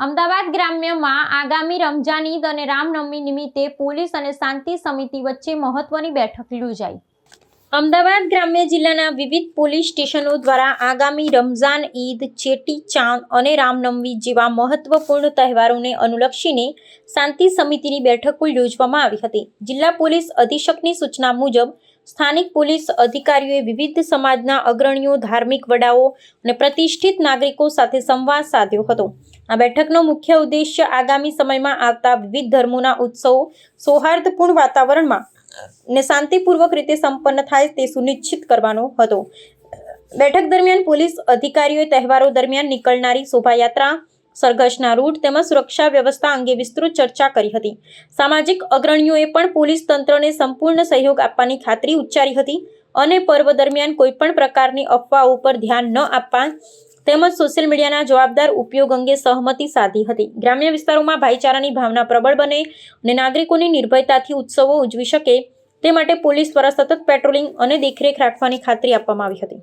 અમદાવાદ ગ્રામ્યમાં આગામી રમઝાન ઈદ અને રામનવમી નિમિત્તે પોલીસ અને શાંતિ સમિતિ વચ્ચે મહત્વની બેઠક યોજાઈ। અમદાવાદ ગ્રામ્ય જિલ્લાના વિવિધ પોલીસ સ્ટેશનો દ્વારા આગામી રમઝાન ઈદ, ચેટી ચાંદ અને રામનવમી જેવા મહત્વપૂર્ણ તહેવારોને અનુલક્ષીને શાંતિ સમિતિની બેઠકો યોજવામાં આવી હતી। જિલ્લા પોલીસ અધિક્ષકની સૂચના મુજબ સ્થાનિક પોલીસ અધિકારીઓએ વિવિધ સમાજના અગ્રણીઓ, ધાર્મિક વડાઓ અને પ્રતિષ્ઠિત નાગરિકો સાથે સંવાદ સાધ્યો હતો। આ બેઠકનો મુખ્ય ઉદ્દેશ્ય આગામી સમયમાં આવતા વિવિધ ધર્મોના ઉત્સવો સૌહાર્દપૂર્ણ વાતાવરણમાં ને શાંતિપૂર્વક રીતે સંપન્ન થાય તે સુનિશ્ચિત કરવાનો હતો। બેઠક દરમિયાન પોલીસ અધિકારીઓએ તહેવારો દરમિયાન નીકળનારી શોભાયાત્રા, સરઘસના રૂટ તેમજ સુરક્ષા વ્યવસ્થા અંગે વિસ્તૃત ચર્ચા કરી હતી। સામાજિક અગ્રણીઓએ પણ પોલીસ તંત્રને સંપૂર્ણ સહયોગ આપવાની ખાતરી ઉચ્ચારી હતી અને પર્વ દરમિયાન કોઈપણ પ્રકારની અફવાઓ પર ધ્યાન ન આપવા તેમજ સોશિયલ મીડિયાના જવાબદાર ઉપયોગ અંગે સહમતિ સાધી હતી। ગ્રામ્ય વિસ્તારોમાં ભાઈચારાની ભાવના પ્રબળ બને અને નાગરિકોની નિર્ભયતાથી ઉત્સવો ઉજવી શકે તે માટે પોલીસ દ્વારા સતત પેટ્રોલિંગ અને દેખરેખ રાખવાની ખાતરી આપવામાં આવી હતી।